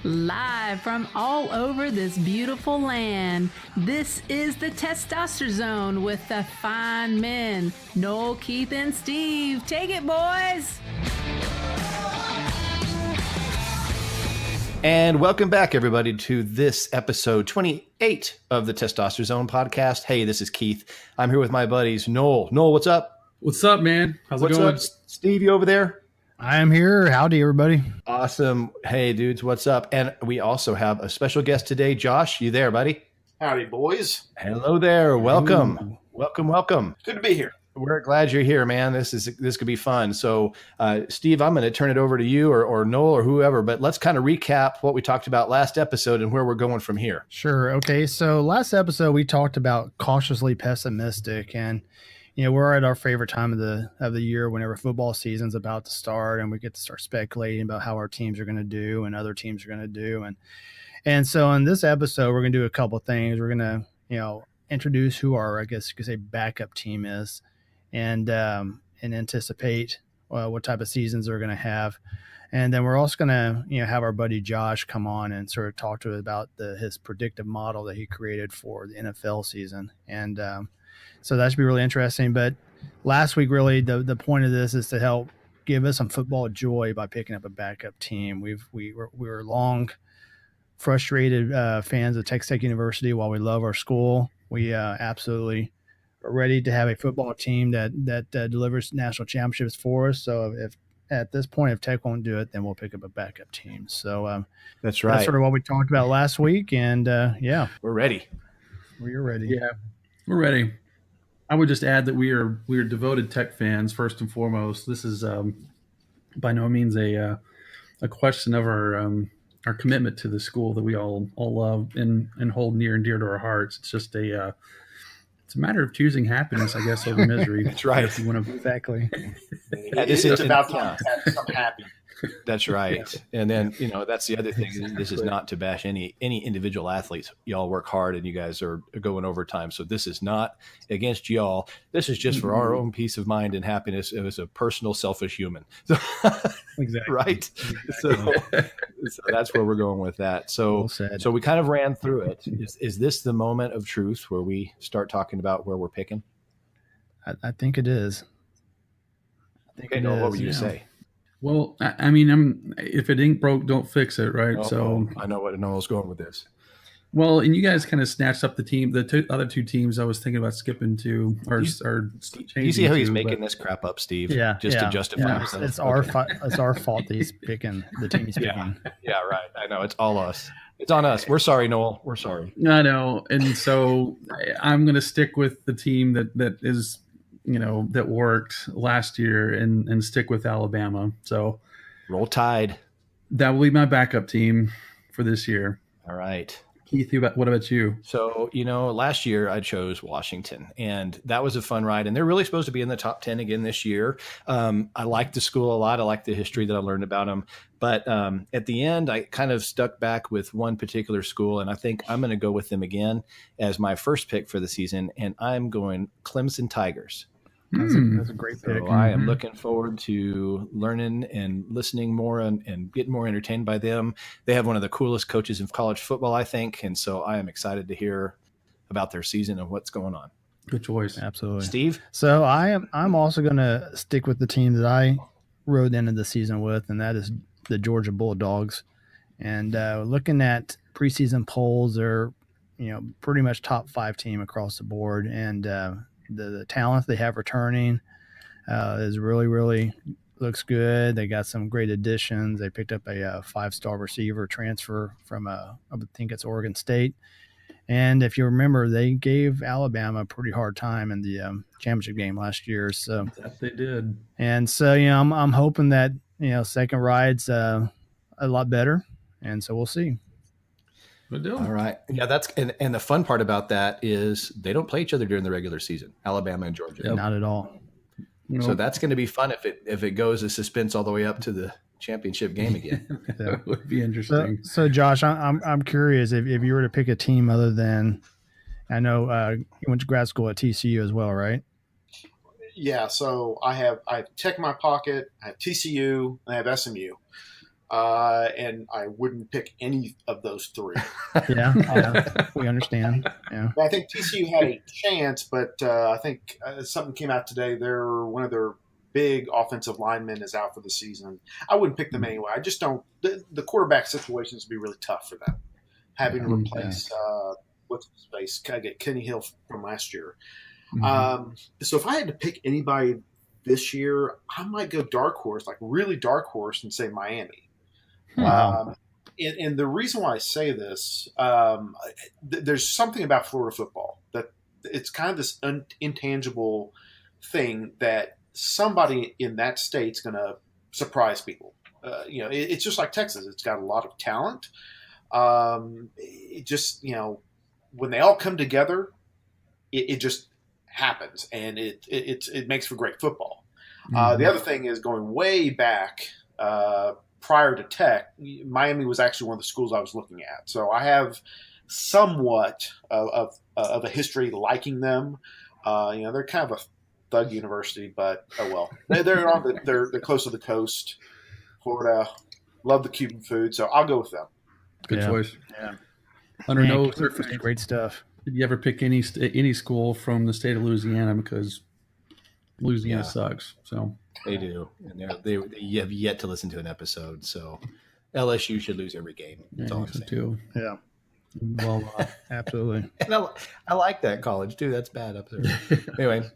Live from all over this beautiful land, this is the Testosterone Zone with the fine men, Noel, Keith, and Steve. Take it, boys! And welcome back, everybody, to this episode 28 of the Testosterone Zone podcast. Hey, this is Keith. I'm here with my buddies, Noel. Noel, what's up? What's up, man? How's it going? What's up, Steve? You over there? I am here. Howdy, everybody. Awesome. Hey, dudes, what's up? And we also have a special guest today. Josh, you there, buddy? Howdy, boys. Hello there. Welcome. Welcome. Good to be here. We're glad you're here, man. This could be fun. So, Steve, I'm going to turn it over to you or Noel or whoever, but let's kind of recap what we talked about last episode and where we're going from here. Sure. Okay. So last episode we talked about cautiously pessimistic, and we're at our favorite time of the year whenever football season's about to start, and we get to start speculating about how our teams are going to do and other teams are going to do, and so in this episode we're going to do a couple of things. We're going to introduce who our, I guess you could say, backup team is, and anticipate what type of seasons they're going to have. And then we're also going to have our buddy Josh come on and sort of talk to us about his predictive model that he created for the NFL season. And so that should be really interesting. But last week, really, the point of this is to help give us some football joy by picking up a backup team. We were long frustrated fans of Texas Tech University. While we love our school, we absolutely are ready to have a football team that delivers national championships for us. So if at this point, if Tech won't do it, then we'll pick up a backup team. So that's right. That's sort of what we talked about last week. And yeah, we're ready. We're ready. Yeah, we're ready. I would just add that we are devoted Tech fans first and foremost. This is by no means a question of our commitment to the school that we all love and hold near and dear to our hearts. It's just it's a matter of choosing happiness, I guess, over misery. That's right. If you want to exactly. It's about time I'm happy. That's right. Yeah. And then, that's the other thing. This is not to bash any individual athletes. Y'all work hard and you guys are going overtime. So this is not against y'all. This is just for our own peace of mind and happiness as a personal, selfish human. So, exactly. Right. Exactly. So that's where we're going with that. So we kind of ran through it. Is this the moment of truth where we start talking about where we're picking? I think it is. What were you to say? Well, I mean, if it ain't broke, don't fix it, right? So I know what Noel's going with this. Well, and you guys kind of snatched up the team. The other two teams I was thinking about skipping to or changing. You see how he's making this crap up, Steve? Yeah, to justify himself. It's our fault that he's picking the team he's picking. Yeah, right. I know, it's all us. It's on us. We're sorry, Noel. We're sorry. I know, and so I'm going to stick with the team that is. That worked last year and stick with Alabama. So roll Tide. That will be my backup team for this year. All right. Keith, what about you? So, last year I chose Washington, and that was a fun ride. And they're really supposed to be in the top 10 again this year. I like the school a lot. I like the history that I learned about them. But at the end, I kind of stuck back with one particular school, and I think I'm going to go with them again as my first pick for the season. And I'm going Clemson Tigers. That's a great pick. So I am looking forward to learning and listening more and getting more entertained by them. They have one of the coolest coaches in college football, I think. And so I am excited to hear about their season and what's going on. Good choice. Absolutely. Steve? So I'm also going to stick with the team that I rode into the season with, and that is the Georgia Bulldogs. And looking at preseason polls, they're, pretty much top 5 team across the board. And, the talent they have returning is really, really looks good. They got some great additions. They picked up a 5-star receiver transfer from, I think it's Oregon State. And if you remember, they gave Alabama a pretty hard time in the championship game last year. So that they did. And so, I'm hoping that, second ride's a lot better. And so we'll see. All right. Yeah, that's and the fun part about that is they don't play each other during the regular season, Alabama and Georgia. Not at all. So that's going to be fun if it goes as suspense all the way up to the championship game again. That would be interesting. So Josh, I'm curious if you were to pick a team other than, I know you went to grad school at TCU as well, right? Yeah. So I have Tech in my pocket. I have TCU and I have SMU. and I wouldn't pick any of those three. Yeah, we understand. Yeah, I think TCU had a chance, but I think something came out today. One of their big offensive linemen is out for the season. I wouldn't pick them anyway. I just don't. The quarterback situations would be really tough for them, having to replace what's his face, get Kenny Hill from last year. So if I had to pick anybody this year, I might go dark horse, like really dark horse, and say Miami. Wow. And the reason why I say this, there's something about Florida football that it's kind of this intangible thing that somebody in that state's going to surprise people. It's just like Texas. It's got a lot of talent. It just, when they all come together, it just happens, and it makes for great football. The other thing is going way back prior to Tech, Miami was actually one of the schools I was looking at. So I have somewhat of a history liking them. They're kind of a thug university, but oh well. They're close to the coast, Florida. Love the Cuban food, so I'll go with them. Good choice. Yeah. Under no Cuban food is great stuff. Did you ever pick any school from the state of Louisiana, because Louisiana sucks. So they do, and they have yet to listen to an episode. So LSU should lose every game. That's all I'm saying. Too. Yeah. Well, absolutely. And I like that college too. That's bad up there. Anyway,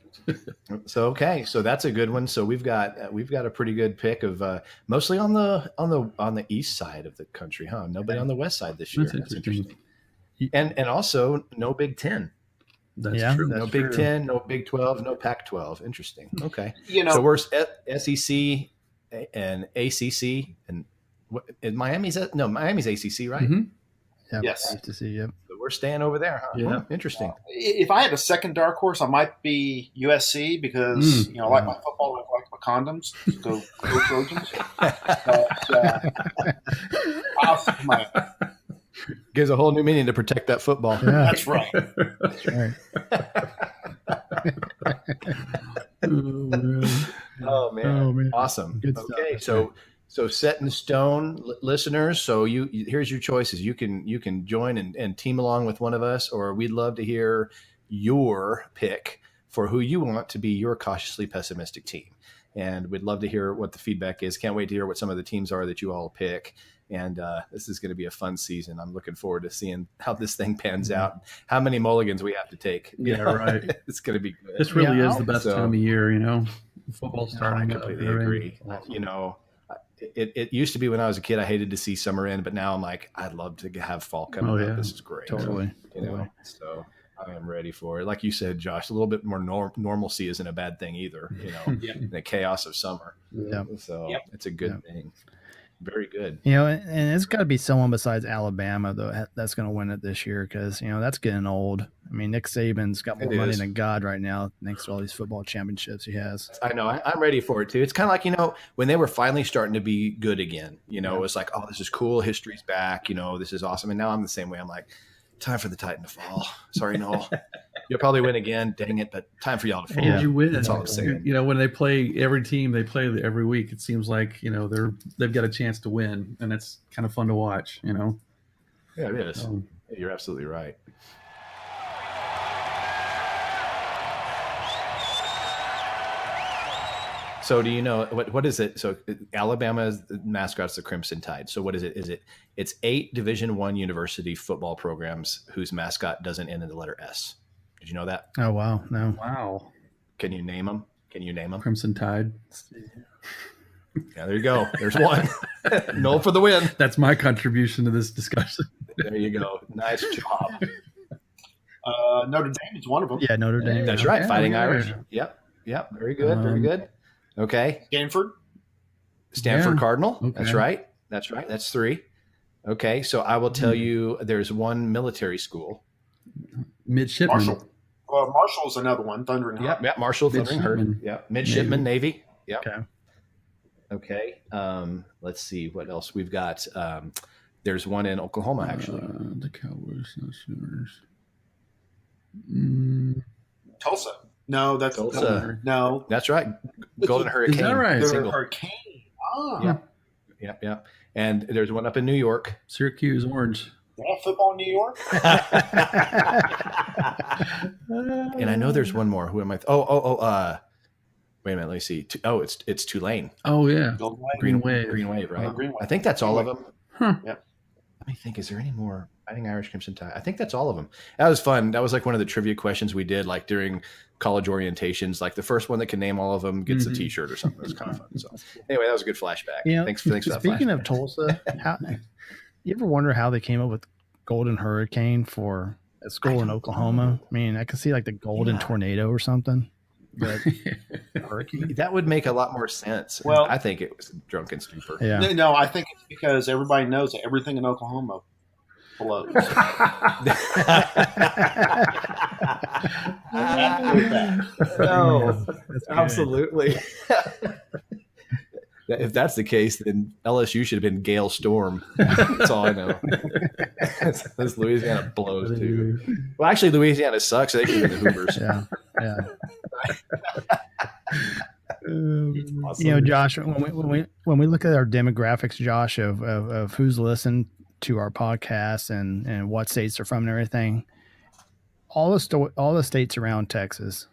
so that's a good one. So we've got a pretty good pick of mostly on the east side of the country, huh? Nobody on the west side this year. That's interesting. And also no Big Ten. That's true. No Big Ten, no Big 12, no Pac-12. Interesting. Okay. So we're SEC and ACC, and Miami's ACC, right? Mm-hmm. Yep. Yes. Nice to see you. So we're staying over there, huh? Yeah. Interesting. If I had a second dark horse, I might be USC because I like my football, I like my condoms. So go Trojans. But I'll stick Miami. Gives a whole new meaning to protect that football. Yeah. That's right. That's right. Oh man. Awesome. Good stuff. Okay, so set in stone, listeners. So here's your choices. You can join and team along with one of us, or we'd love to hear your pick for who you want to be your cautiously pessimistic team. And we'd love to hear what the feedback is. Can't wait to hear what some of the teams are that you all pick. And this is going to be a fun season. I'm looking forward to seeing how this thing pans out, how many mulligans we have to take. Yeah, right. It's going to be good. This really is the best time of year, Football starting. I completely agree. Awesome. It used to be when I was a kid, I hated to see summer end, but now I'm like, I'd love to have fall coming up. This is great. Totally. So I am ready for it. Like you said, Josh, a little bit more normalcy isn't a bad thing either, the chaos of summer. Yeah. So it's a good thing. Very good. And it's got to be someone besides Alabama, though, that's going to win it this year because, that's getting old. I mean, Nick Saban's got more money than God right now thanks to all these football championships he has. I know. I'm ready for it, too. It's kind of like, when they were finally starting to be good again, it was like, oh, this is cool. History's back. This is awesome. And now I'm the same way. I'm like, time for the Titan to fall. Sorry, Noel. You'll probably win again. Dang it. But time for y'all to fall. And you win. That's all I'm saying. When they play every team, they play every week. It seems like, they've got a chance to win, and it's kind of fun to watch, Yeah, it is. You're absolutely right. So do you know what is it? So Alabama's mascot's the Crimson Tide. So what is it? It's 8 Division I university football programs whose mascot doesn't end in the letter S. Did you know that? Oh, wow. No. Wow. Can you name them? Crimson Tide. Yeah, there you go. There's one. Noel for the win. That's my contribution to this discussion. There you go. Nice job. Notre Dame is one of them. Yeah, Notre Dame. That's right. Fighting Irish. Yep. Very good. Very good. Okay. Stanford Cardinal. Okay. That's right. That's 3. Okay. So I will tell you there's one military school. Midshipman. Marshall's another one. Thundering Herd. Yep. Marshall, Thundering Herd. Yep. Midshipman Navy. Yep. Okay. Let's see what else we've got. There's one in Oklahoma, actually. The Cowboys, no Sooners. Tulsa. No, that's Tulsa. No, that's right. Golden Hurricane. Is that right? They're Hurricane. Yeah. And there's one up in New York. Syracuse Orange. They have football in New York? And I know there's one more. Who am I? Wait a minute. Let me see. It's Tulane. Oh, yeah. Golden Wave. Green Wave. Green Wave, right? Green Wave. I think that's all of them. Huh. Yep. Let me think. Is there any more? Fighting Irish Crimson Tide. I think that's all of them. That was fun. That was like one of the trivia questions we did, like during college orientations. Like the first one that can name all of them gets a T-shirt or something. It was kind of fun. So anyway, that was a good flashback. Thanks for that. Speaking of flashback. Tulsa, you ever wonder how they came up with Golden Hurricane for a school in Oklahoma? I mean, I could see like the Golden Tornado or something. But hurricane? That would make a lot more sense. Well, I think it was drunken stupor. Yeah. No, I think it's because everybody knows that everything in Oklahoma blows. No, absolutely. If that's the case, then LSU should have been Gale Storm. That's all I know. This Louisiana blows too. Well, actually, Louisiana sucks. They could be the Hoovers. Yeah. Awesome. You know, Josh, when we look at our demographics, Josh, of who's listened to our podcast and what states they're from and everything, all the states around Texas,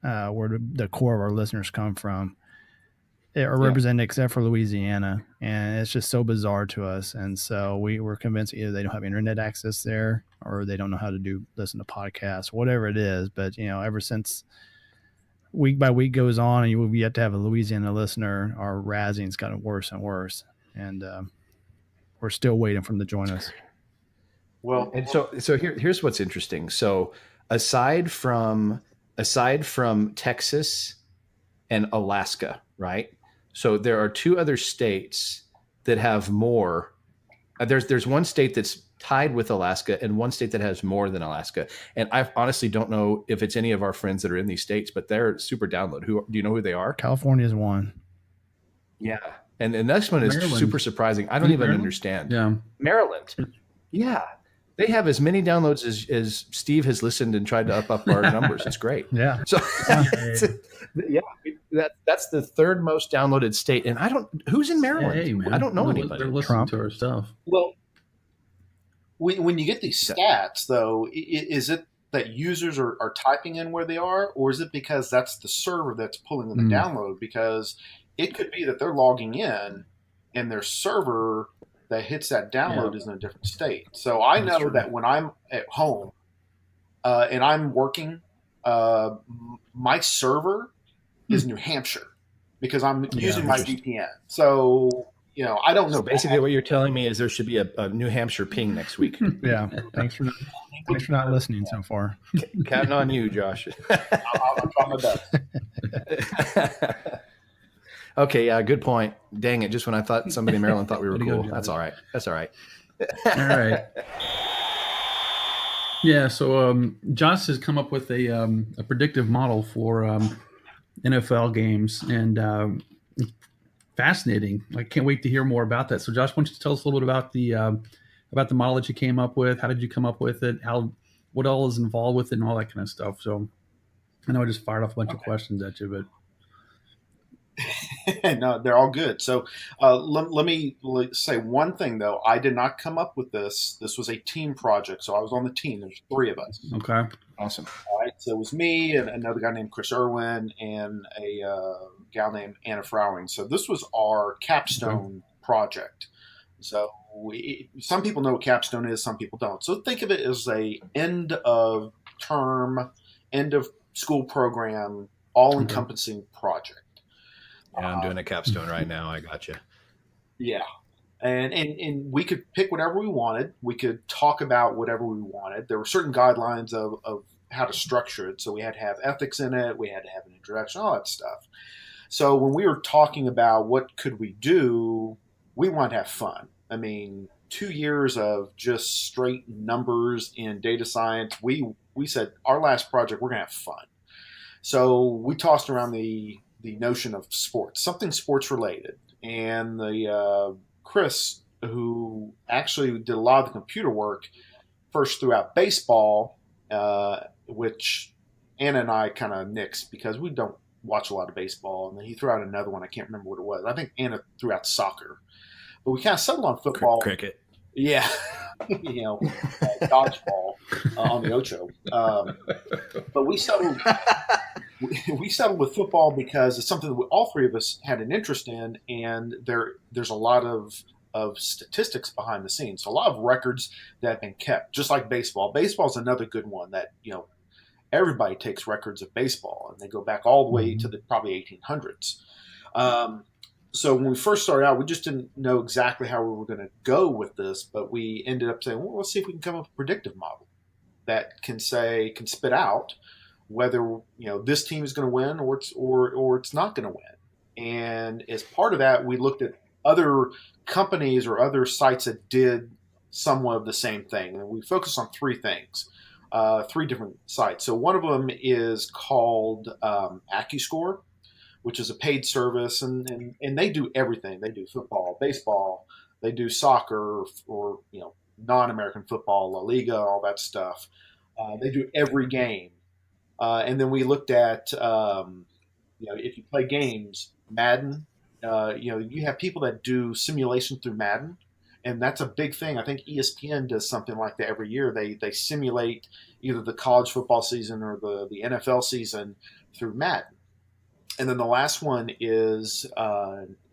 where the core of our listeners come from, are represented except for Louisiana, and it's just so bizarre to us. And so we're convinced either they don't have internet access there, or they don't know how to listen to podcasts, whatever it is. But ever since week by week goes on, and you've yet to have a Louisiana listener, our razzing's gotten worse and worse, and we're still waiting for them to join us. Well, and so here's what's interesting. So aside from Texas and Alaska, right? So there are two other states that have more. There's one state that's tied with Alaska and one state that has more than Alaska. And I honestly don't know if it's any of our friends that are in these states, but they're super download. Do you know who they are? California is one. Yeah. And the next one is Maryland. super surprising. I don't even Maryland? understand. Yeah. Maryland. Yeah. They have as many downloads as Steve has listened and tried to up our numbers. It's great. Yeah. So that's the third most downloaded state. And who's in Maryland? Hey, man. I don't know anybody. They're listening Trump. to our stuff. Well, when you get these stats, though, is it that users are typing in where they are, or is it because that's the server that's pulling in the download? Because it could be that they're logging in and their server that hits that download is in a different state. So I know that when I'm at home and I'm working, my server is New Hampshire because I'm using my VPN. So, I don't know. So basically what you're telling me is there should be a New Hampshire ping next week. Yeah. Thanks for not listening so far. Counting on you, Josh. I'll try my best. Okay, yeah, good point. Dang it, just when I thought somebody in Maryland thought we were Way to go, cool. Josh. That's all right. All right. Yeah. So Josh has come up with a predictive model for NFL games, and it's fascinating. I can't wait to hear more about that. So Josh, why don't you tell us a little bit about the model that you came up with? How did you come up with it? What all is involved with it, and all that kind of stuff. So I know I just fired off a bunch of questions at you, but. No, they're all good. So let me say one thing, though. I did not come up with this. This was a team project. So I was on the team. There's three of us. Okay. Awesome. All right. So it was me and another guy named Chris Irwin and a gal named Anna Frowing. So this was our capstone project. So some people know what capstone is, some people don't. So think of it as a end of term, end of school program, all-encompassing project. Yeah, I'm doing a capstone right now. I got you. Yeah. And we could pick whatever we wanted. We could talk about whatever we wanted. There were certain guidelines of how to structure it. So we had to have ethics in it. We had to have an introduction, all that stuff. So when we were talking about what could we do, we wanted to have fun. I mean, 2 years of just straight numbers in data science, we said our last project, we're going to have fun. So we tossed around the notion of sports, something sports related. And the Chris, who actually did a lot of the computer work, first threw out baseball, which Anna and I kind of nixed because we don't watch a lot of baseball. And then he threw out another one. I can't remember what it was. I think Anna threw out soccer. but we kind of settled on football. Cricket. Yeah, dodgeball on the Ocho. But we settled with football because it's something that all three of us had an interest in, and there's a lot of statistics behind the scenes. So a lot of records that have been kept, just like baseball. Baseball is another good one that everybody takes records of baseball, and they go back all the way to the probably 1800s. So when we first started out, we just didn't know exactly how we were going to go with this, but we ended up saying, well, let's see if we can come up with a predictive model that can spit out whether this team is going to win or it's not going to win. And as part of that, we looked at other companies or other sites that did somewhat of the same thing, and we focused on three things, three different sites. So one of them is called AccuScore, which is a paid service, and they do everything. They do football, baseball, they do soccer, or non-American football, La Liga, all that stuff. They do every game. And then we looked at if you play games, Madden. You have people that do simulation through Madden, and that's a big thing. I think ESPN does something like that every year. They simulate either the college football season or the NFL season through Madden. And then the last one is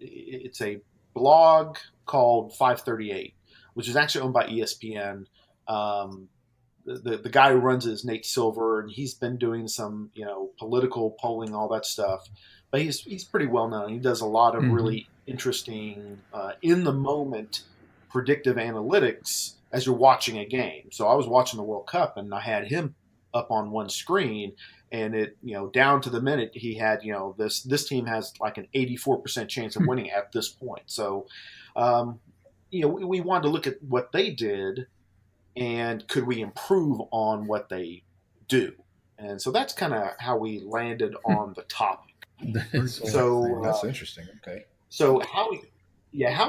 it's a blog called 538, which is actually owned by ESPN. The guy who runs it is Nate Silver, and he's been doing some political polling, all that stuff. But he's pretty well known. He does a lot of really interesting in the moment predictive analytics as you're watching a game. So I was watching the World Cup, and I had him up on one screen, and it down to the minute he had this team has like an 84% chance of winning at this point. So we wanted to look at what they did and could we improve on what they do. And so that's kind of how we landed on the topic. So that's interesting. Okay. So how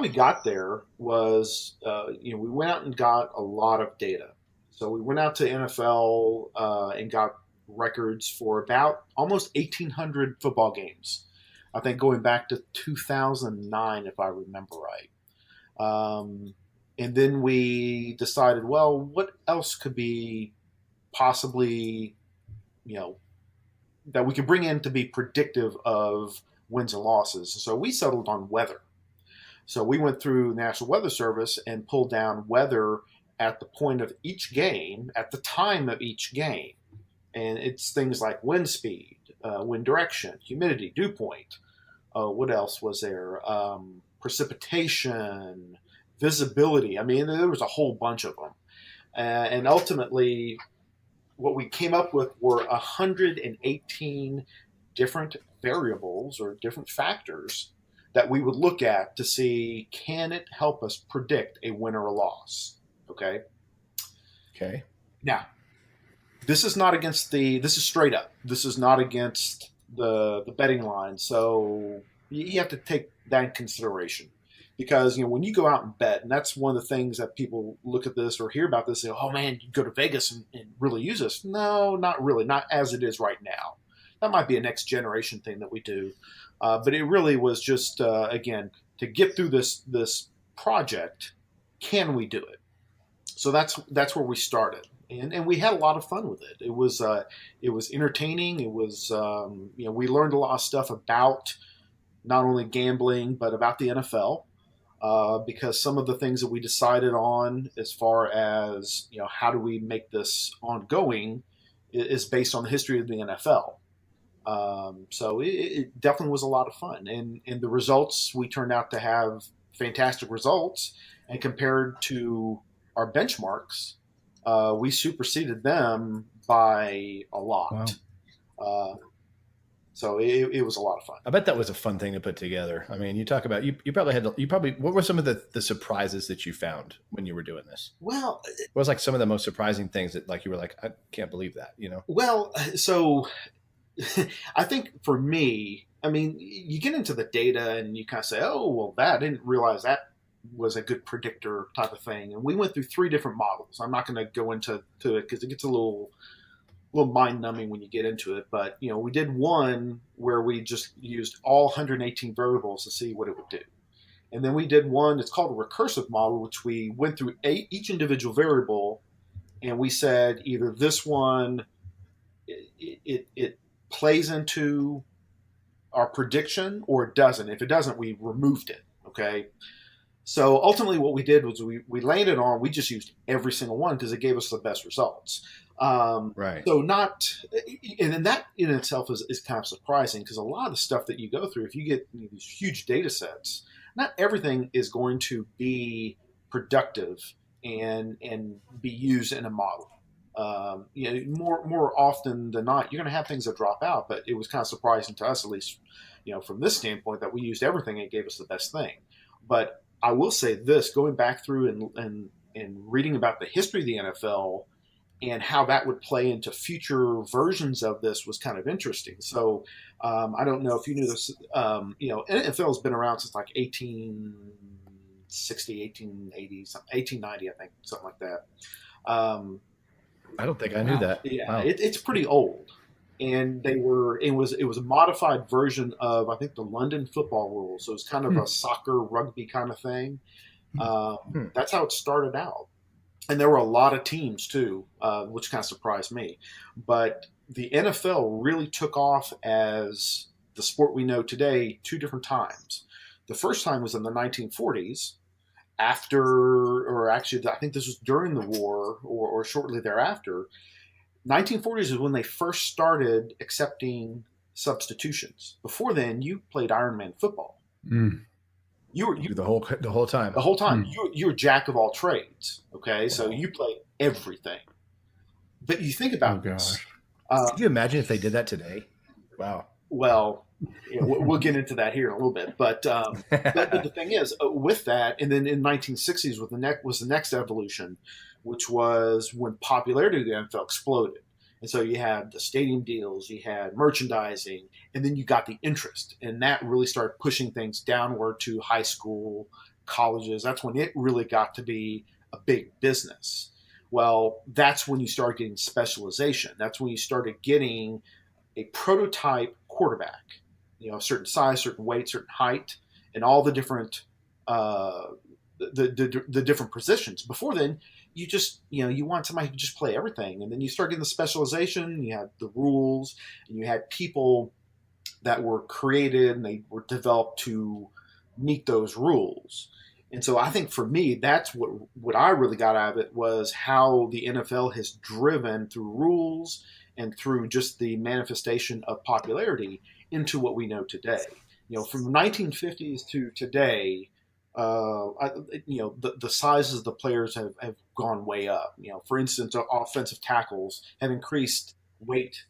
we got there was we went out and got a lot of data. So we went out to NFL and got records for about almost 1,800 football games. I think going back to 2009, if I remember right. And then we decided, well, what else could be possibly, that we could bring in to be predictive of wins and losses. So we settled on weather. So we went through National Weather Service and pulled down weather at the point of each game, at the time of each game. And it's things like wind speed, wind direction, humidity, dew point. What else was there? Precipitation, visibility. I mean, there was a whole bunch of them. And ultimately, what we came up with were 118 different variables or different factors that we would look at to see, can it help us predict a win or a loss? Okay. Now, this is not against this is straight up. This is not against the betting line. So you have to take that in consideration. Because, when you go out and bet, and that's one of the things that people look at this or hear about this and say, oh man, you go to Vegas and really use this. No, not really. Not as it is right now. That might be a next generation thing that we do. But it really was just, again, to get through this project, can we do it? So that's where we started. And we had a lot of fun with it. It was entertaining. It was, we learned a lot of stuff about not only gambling, but about the NFL. Because some of the things that we decided on as far as, how do we make this ongoing is based on the history of the NFL. So it definitely was a lot of fun. And the results, we turned out to have fantastic results. And compared to our benchmarks, we superseded them by a lot. Wow. So it was a lot of fun. I bet that was a fun thing to put together. I mean, you talk about, you probably what were some of the surprises that you found when you were doing this? Well, what was like some of the most surprising things that you were like, I can't believe that, Well, so I think for me, I mean, you get into the data and you kind of say, oh, well, I didn't realize that was a good predictor type of thing. And we went through 3 different models. I'm not going to go into it because it gets a little mind numbing when you get into it. But, we did one where we just used all 118 variables to see what it would do. And then we did one, it's called a recursive model, which we went through each individual variable, and we said either this one, it plays into our prediction, or it doesn't. If it doesn't, we removed it. Okay. So ultimately, what we did was we landed on, we just used every single one because it gave us the best results. Right. So not, and then that in itself is kind of surprising, because a lot of the stuff that you go through, if you get these huge data sets, not everything is going to be productive and be used in a model. More often than not, you're going to have things that drop out. But it was kind of surprising to us, at least, from this standpoint, that we used everything and it gave us the best thing. But I will say this: going back through and reading about the history of the NFL and how that would play into future versions of this was kind of interesting. So I don't know if you knew this. NFL has been around since like 1860, 1880, 1890, I think, something like that. I don't think I knew that. Yeah, Wow. it's pretty old, and it was a modified version of, I think, the London football rules. So it's kind of a soccer rugby kind of thing. That's how it started out, and there were a lot of teams too, which kind of surprised me. But the NFL really took off as the sport we know today 2 different times. The first time was in the 1940s. After, or actually, I think this was during the war or shortly thereafter. 1940s is when they first started accepting substitutions. Before then, you played Ironman football. You were the whole time. The whole time. You were jack of all trades. Okay, so you played everything. But you think about this. Could you imagine if they did that today? Wow. Well, we'll get into that here in a little bit, but the thing is, with that, and then in 1960s was the next evolution, which was when popularity of the NFL exploded. And so you had the stadium deals, you had merchandising, and then you got the interest, and that really started pushing things downward to high school, colleges. That's when it really got to be a big business. Well, that's when you start getting specialization. That's when you started getting a prototype quarterback, a certain size, certain weight, certain height, and all the different the different positions. Before then, you just you want somebody who can just play everything, and then you start getting the specialization. You had the rules, and you had people that were created and they were developed to meet those rules. And so I think for me, that's what I really got out of it, was how the NFL has driven through rules and through just the manifestation of popularity into what we know today. From the 1950s to today, the sizes of the players have gone way up. For instance, offensive tackles have increased weight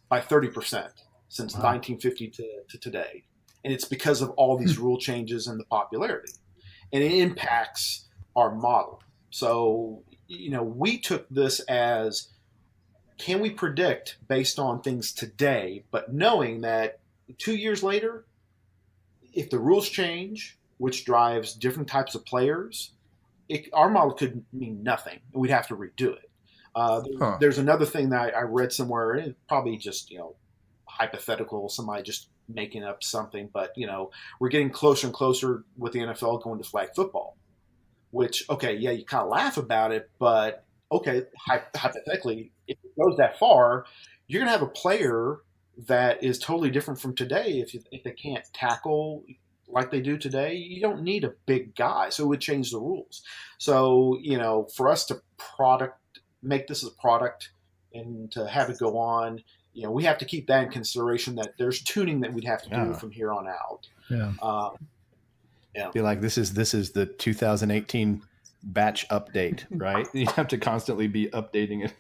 by 30% since 1950 to today. And it's because of all these rule changes and the popularity. And it impacts our model. So, we took this as, can we predict based on things today, but knowing that 2 years later, if the rules change, which drives different types of players, our model could mean nothing, and we'd have to redo it. There's another thing that I read somewhere, and it's probably just hypothetical, somebody just making up something, but we're getting closer and closer with the NFL going to flag football, which, okay, yeah, you kind of laugh about it, but okay, hypothetically, if it goes that far, you're going to have a player that is totally different from today. If they can't tackle like they do today, you don't need a big guy. So it would change the rules. So, for us to make this a product and to have it go on, we have to keep that in consideration, that there's tuning that we'd have to do from here on out. Yeah. Be like, this is the 2018 batch update, right? You have to constantly be updating it.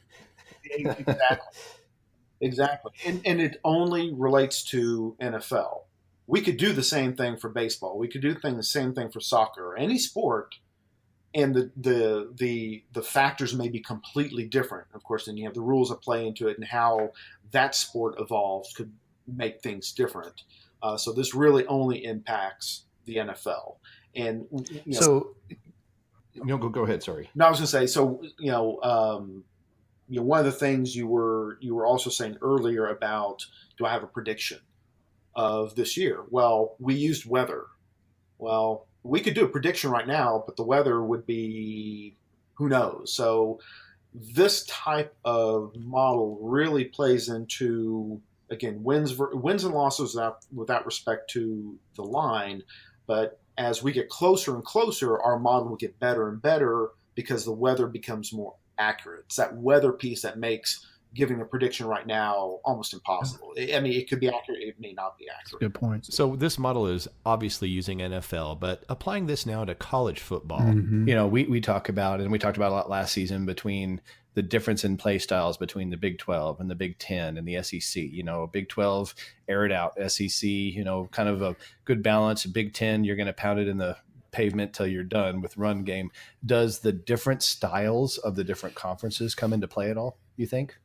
Exactly. And it only relates to NFL. We could do the same thing for baseball. We could do the same thing for soccer or any sport, and the factors may be completely different. Of course, then you have the rules that play into it, and how that sport evolves could make things different. So this really only impacts the NFL. And so, go ahead. Sorry. No, I was going to say. So one of the things you were also saying earlier about, do I have a prediction of this year? Well, we used weather. Well, we could do a prediction right now, but the weather would be who knows. So this type of model really plays into, again, wins and losses without respect to the line. But as we get closer and closer, our model will get better and better because the weather becomes more accurate. It's that weather piece that makes giving a prediction right now almost impossible. I mean, it could be accurate, it may not be accurate. Good point. So this model is obviously using NFL, but applying this now to college football. Mhm. You know, we talk about, and we talked about a lot last season, between the difference in play styles between the Big 12 and the Big 10 and the SEC. You know, Big 12, air it out. SEC, you know, kind of a good balance. Big 10, you're going to pound it in the pavement till you're done with run game. Does the different styles of the different conferences come into play at all, you think?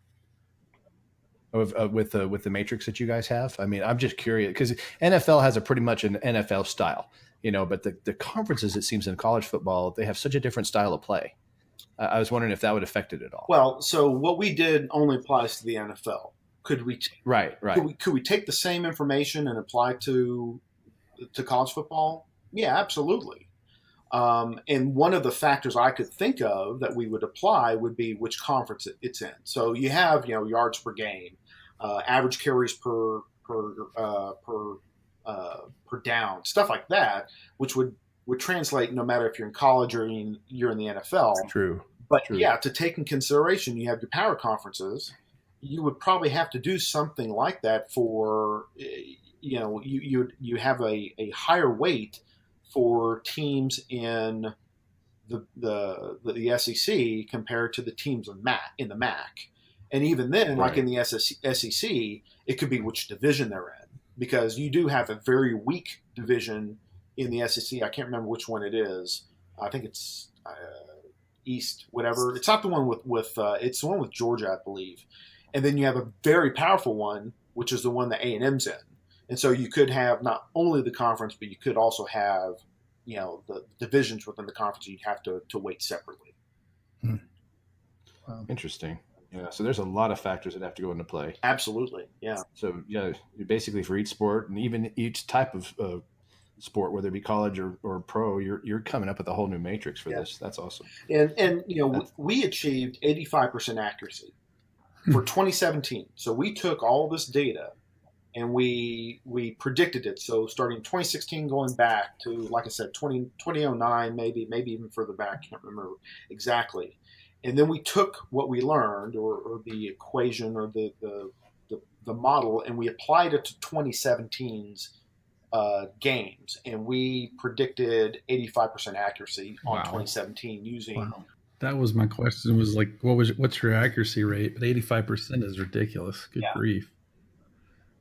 With the matrix that you guys have? I mean, I'm just curious because NFL has a pretty much an NFL style, you know, but the conferences, it seems, in college football, they have such a different style of play. I was wondering if that would affect it at all. Well, so what we did only applies to the NFL. Could we Right. could we take the same information and apply to college football? Yeah, absolutely. And one of the factors I could think of that we would apply would be which conference it's in. So you have, you know, yards per game, average carries per down, stuff like that, which would translate no matter if you're in college or you're in the NFL. True. But True. yeah, to take in consideration, you have your power conferences. You would probably have to do something like that for, you know, you have a higher weight for teams in the SEC compared to the teams in the MAC. And even then, like in the SEC, it could be which division they're in, because you do have a very weak division in the SEC. I can't remember which one it is. I think it's East, whatever. It's not the one with it's the one with Georgia, I believe. And then you have a very powerful one, which is the one that A&M's in. And so you could have not only the conference, but you could also have, you know, the divisions within the conference you'd have to weight separately. Interesting. Yeah. So there's a lot of factors that have to go into play. Absolutely. Yeah. So yeah, basically for each sport and even each type of sport, whether it be college or pro, you're coming up with a whole new matrix for this. That's awesome. And you know, we achieved 85% accuracy for 2017. So we took all this data and we predicted it. So starting 2016 going back to, like I said, 2009, maybe even further back, can't remember exactly. And then we took what we learned or the equation or the model, and we applied it to 2017's games, and we predicted 85% accuracy on 2017 using. Wow. That was my question. Was like, what's your accuracy rate? But 85% is ridiculous. Good grief.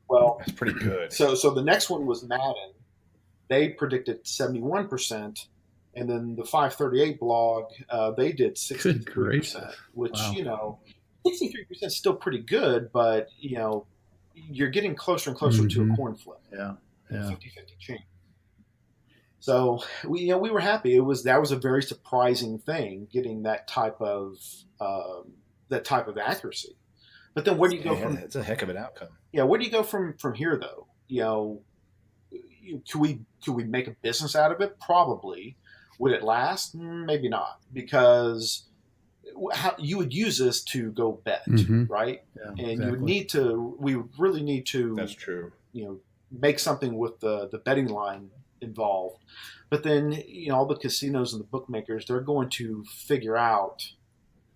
Well, that's pretty good. So the next one was Madden. They predicted 71%, and then the 538 blog they did 63%, which you know, 63% is still pretty good, but you know, you're getting closer and closer to a coin flip. Yeah. 50-50 change. So we were happy. That was a very surprising thing, getting that type of accuracy. But then where do you go from? It's a heck of an outcome. Yeah, where do you go from here though? You know, could we make a business out of it? Probably. Would it last? Maybe not, because you would use this to go bet, right? Yeah, and exactly. We would really need to. That's true. You know, make something with the betting line involved. But then, you know, all the casinos and the bookmakers, they're going to figure out,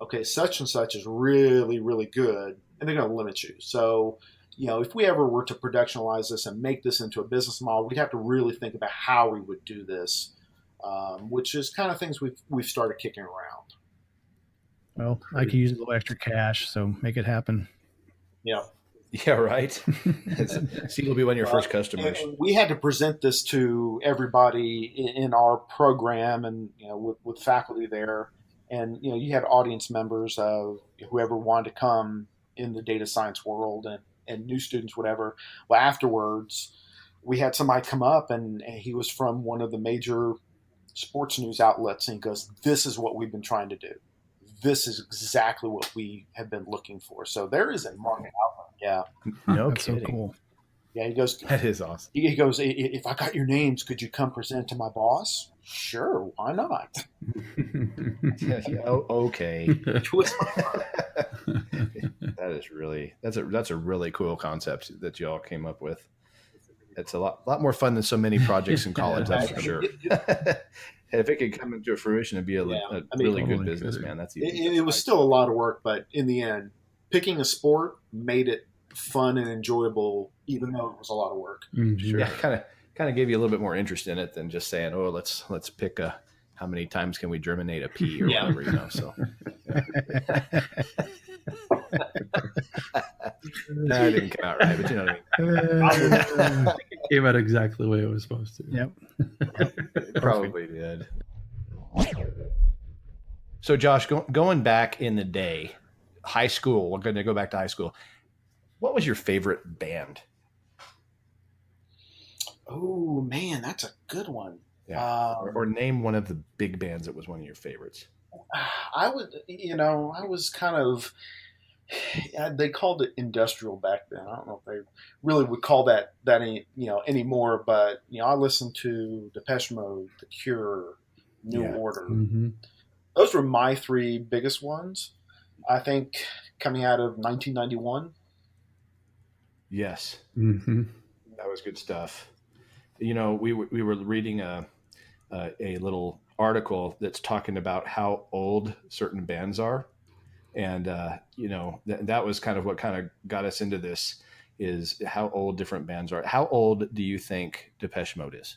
okay, such and such is really, really good, and they're going to limit you. So, you know, if we ever were to productionalize this and make this into a business model, we'd have to really think about how we would do this, which is kind of things we've started kicking around. Well, I could use a little extra cash, so make it happen. Yeah. Yeah, right. See, will be one of your first customers. And we had to present this to everybody in our program, and you know, with faculty there, and you know, you had audience members of whoever wanted to come in the data science world, and new students, whatever. Well, afterwards, we had somebody come up, and he was from one of the major sports news outlets, and he goes, "This is what we've been trying to do. This is exactly what we have been looking for." So there is a market outlet. Yeah. No That's kidding. So cool. Yeah, he goes. That is awesome. He goes. If I got your names, could you come present to my boss? Sure, why not? Okay. That is really that's a really cool concept that you all came up with. It's a lot more fun than so many projects in college, that's for sure. If it could come into fruition and be a really good business, man, that's it was still a lot of work, but in the end, picking a sport made it fun and enjoyable, even though it was a lot of work. Sure. Yeah, kind of gave you a little bit more interest in it than just saying, "Oh, let's pick how many times can we germinate a pea or whatever," you know. So that didn't come out right, but you know what I mean. It came out exactly the way it was supposed to. Yep. It probably did. So, Josh, going back in the day, high school. We're going to go back to high school. What was your favorite band? Oh man, that's a good one. Yeah. Or name one of the big bands that was one of your favorites. I was kind of. They called it industrial back then. I don't know if they really would call that anymore. But I listened to Depeche Mode, The Cure, New Order. Mm-hmm. Those were my three biggest ones. I think coming out of 1991. Yes, Mm-hmm. that was good stuff. We were reading a little article that's talking about how old certain bands are. And, that was kind of what kind of got us into this, is how old different bands are. How old do you think Depeche Mode is?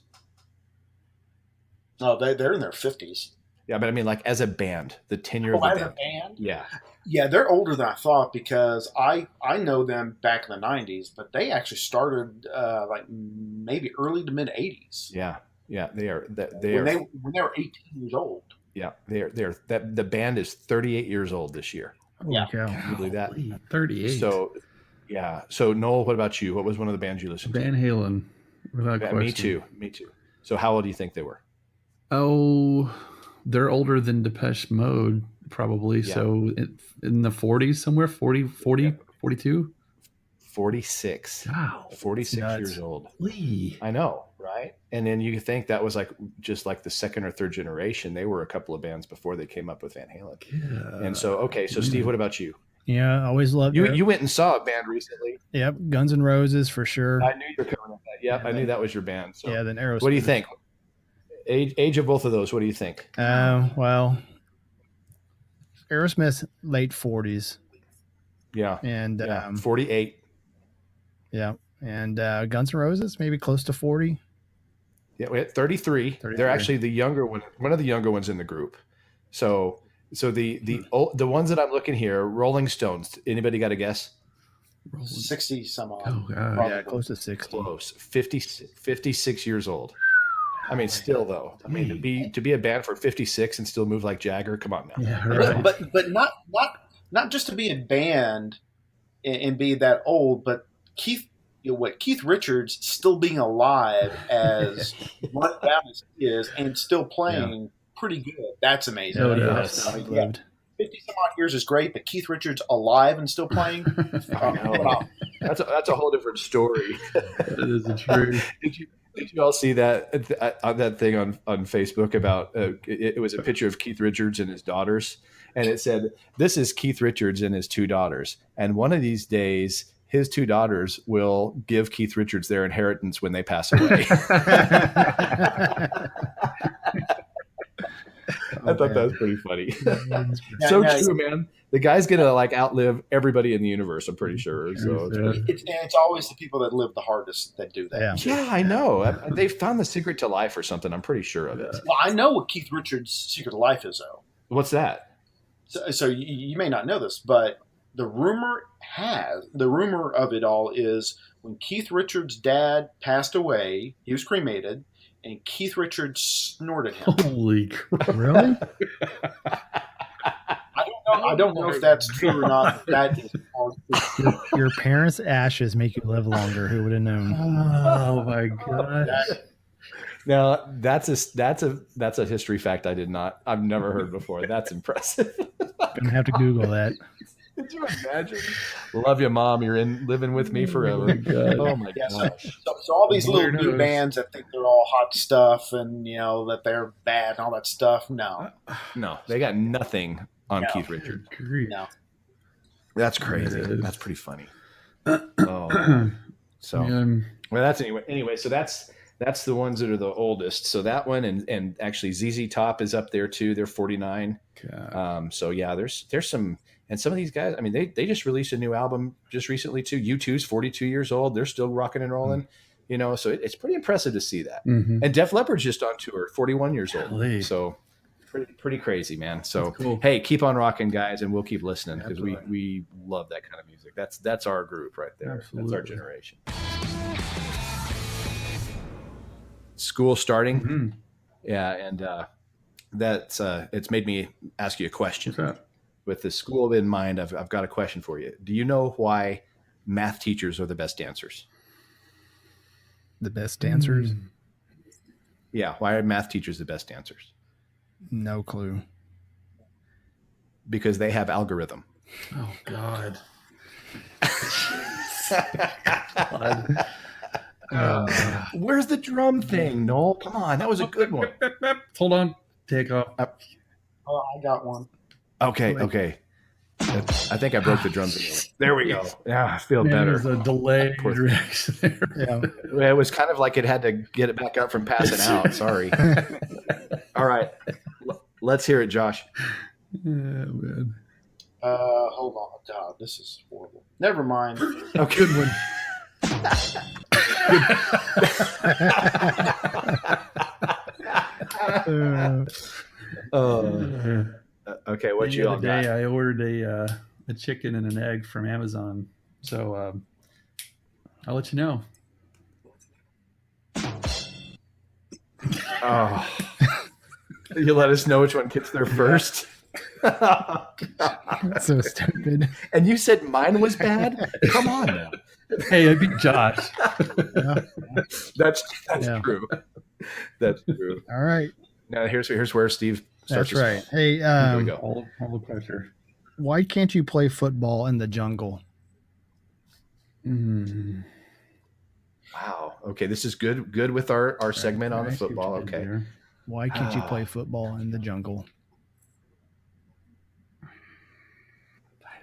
Oh, they're in their 50s. Yeah, but I mean, like as a band, the tenure of the as band. a band? Yeah. Yeah, they're older than I thought, because I know them back in the 90s, but they actually started like maybe early to mid 80s. Yeah. Yeah, they are. When they were 18 years old. Yeah, the band is 38 years old this year. Yeah. Can you believe that? 38. So, yeah. So, Noel, what about you? What was one of the bands you listened to? Van Halen, without question. Me too. So, how old do you think they were? Oh, they're older than Depeche Mode, probably. Yeah. So, in the 40s somewhere, 40, 42? 46. Wow. 46 nuts. years old. Lee. I know, right? And then you think that was just like the second or third generation. They were a couple of bands before they came up with Van Halen. Yeah. And so, okay. So, Steve, what about you? Yeah, I always loved You went and saw a band recently. Yep, Guns N' Roses for sure. I knew you were coming at that. Yep, I knew that was your band. So, Yeah, then Aerosmith. what do you think? Age of both of those, what do you think? Well, Aerosmith late 40s. Yeah. And 48. Yeah. And Guns N' Roses, maybe close to 40. Yeah, we had 33. They're actually the younger one of the younger ones in the group. So the ones that I'm looking here, Rolling Stones. Anybody got a guess? 60 some odd. Oh, God. Yeah, close to 60. Close. 56 years old. I mean, still though. I mean, to be a band for 56 and still move like Jagger. Come on now. Yeah, right. But not just to be a band and be that old, but Keith Richards still being alive as run down as he is and still playing pretty good. That's amazing. Oh, Yeah, yes. I loved. 50 some odd years is great, but Keith Richards alive and still playing. Wow. That's a whole different story. That is true. Did you all see that thing on Facebook about it was a picture of Keith Richards and his daughters, and it said, "This is Keith Richards and his two daughters, and one of these days his two daughters will give Keith Richards their inheritance when they pass away." I thought that was pretty funny. So true, man. The guy's gonna outlive everybody in the universe, I'm pretty sure. So it's always the people that live the hardest that do that. yeah, I know. They found the secret to life or something. I'm pretty sure of it. Well, I know what Keith Richards' secret to life is, though. What's that? So you may not know this, but the rumor of it all is when Keith Richards' dad passed away, he was cremated, and Keith Richards snorted him. Holy crap. Really? I don't know if that's true or not. That is Your parents' ashes make you live longer. Who would have known? Oh my God. Now that's a history fact I've never heard before. That's impressive. Gonna have to Google that. Could you imagine? Love you, Mom. You're living with me forever. Oh my Yeah, gosh. so all these little new Weirdos. bands that think they're all hot stuff and that they're bad and all that stuff. No, No, they got nothing on No. Keith Richards. no. That's crazy. It is. That's pretty funny. Oh, so Um, well, that's anyway. So that's the ones that are the oldest. So that one and actually ZZ Top is up there too. They're 49. God. So yeah, there's some, and some of these guys. I mean, they just released a new album just recently too. U2's 42 years old. They're still rocking and rolling. So it's pretty impressive to see that. Mhm. And Def Leppard's just on tour, 41 years old. Golly. So pretty crazy, man. So That's cool. hey, keep on rocking, guys, and we'll keep listening because we Absolutely. love that kind of music. That's our group right there. That's our Absolutely. generation. School starting, Mhm. yeah, and that's it's made me ask you a question. What's that? With the school in mind, I've got a question for you. Do you know why math teachers are the best dancers? The best dancers? Yeah, why are math teachers the best dancers? No clue. Because they have algorithm. Oh God. God. Where's the drum thing, Noel? Come on, that was a good one. Hold on. Take off. Oh, I got one. Okay. I think I broke the drums again. There we go. Yeah, I feel Man, better. There's a delay Poor thing. reaction there. Yeah. It was kind of like it had to get it back up from passing out. Sorry. All right. Let's hear it, Josh. Yeah, man. Hold on. God, this is horrible. Never mind. Okay. Good one. Okay, what The you all other day, got? I ordered a chicken and an egg from Amazon. So I'll let you know. Oh. You let us know which one gets there first. That's so stupid. And you said mine was bad? Come on now. Hey, I beat Josh. That's Yeah. true. That's true. All right. Now here's where Steve starts. That's right. Hey, Here we go. All the pressure. why can't you play football in the jungle? Mm. Wow. Okay, this is good with our segment on the I see what football. you did Okay. there. Why can't you play football in the jungle?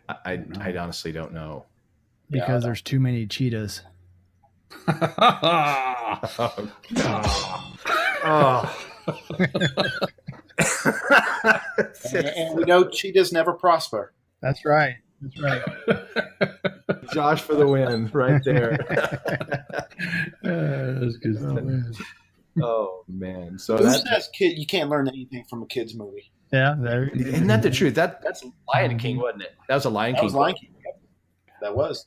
I honestly don't know. Because there's too many cheetahs. Oh, God. Oh. And we know cheetahs never prosper. That's right. That's right. Josh for the win right there. That's good stuff. Oh man. So Who that says kid you can't learn anything from a kid's movie? Yeah. There. isn't that the truth? That's Lion King, wasn't it? That was a Lion That King. was Lion King. Yep. That was.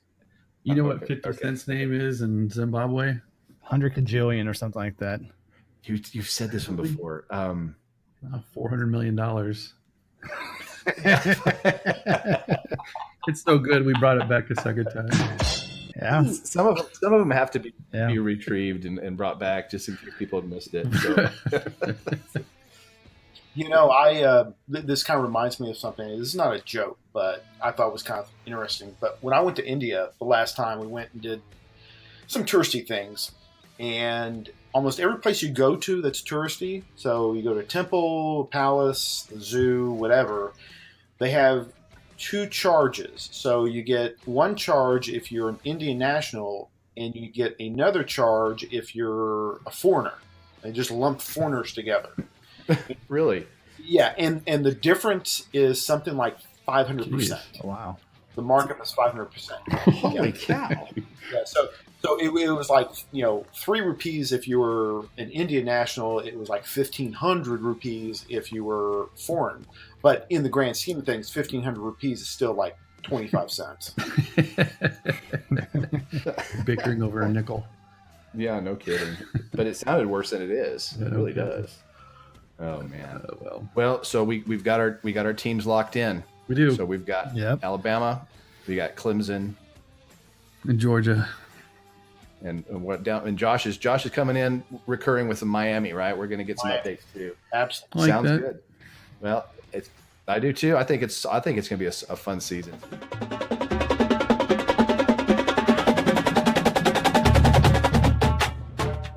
You know what Okay, 50 okay. Cent's name is in Zimbabwe? 100 kajillion or something like that. You've said this one before. $400 million. It's so good we brought it back a second time. Yeah. Some of them have to be Yeah. retrieved and brought back just in case people had missed it. So. This kind of reminds me of something. This is not a joke, but I thought it was kind of interesting. But when I went to India the last time, we went and did some touristy things. And almost every place you go to that's touristy, so you go to a temple, palace, the zoo, whatever, they have two charges. So you get one charge if you're an Indian national, and you get another charge if you're a foreigner. They just lump foreigners together. Really? Yeah, and the difference is something like 500%. Wow. The markup is 500%. Holy cow! Yeah, so it was like 3 rupees if you were an Indian national. It was like 1,500 rupees if you were foreign. But in the grand scheme of things, 1,500 rupees is still like 25 cents. Bickering over a nickel. Yeah, no kidding. But it sounded worse than it is. Yeah, It really okay. does. Oh man. Well, So we've got our teams locked in. we do. So we've got Yep. Alabama, we got Clemson, In Georgia. and what down. And Josh is coming in recurring with the Miami, right? We're going to get some Miami. updates too. Absolutely. I like Sounds that. good. Well, it's I do too. I think it's going to be a fun season.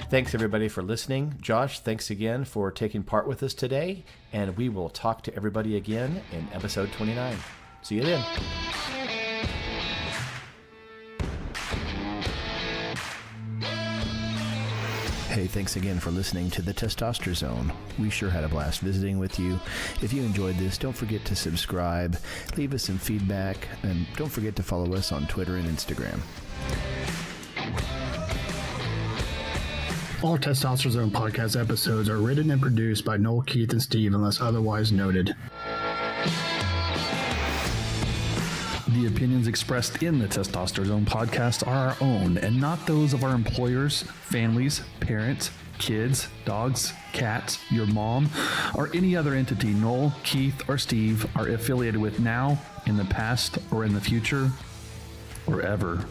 Thanks everybody for listening. Josh, thanks again for taking part with us today, and we will talk to everybody again in episode 29. See you then. Hey, thanks again for listening to the Testosterone Zone. We sure had a blast visiting with you. If you enjoyed this, don't forget to subscribe, leave us some feedback, and don't forget to follow us on Twitter and Instagram. All Testosterone podcast episodes are written and produced by Noel, Keith, and Steve unless otherwise noted. The opinions expressed in the Testosterone podcast are our own and not those of our employers, families, parents, kids, dogs, cats, your mom, or any other entity Noel, Keith, or Steve are affiliated with now, in the past, or in the future, or ever.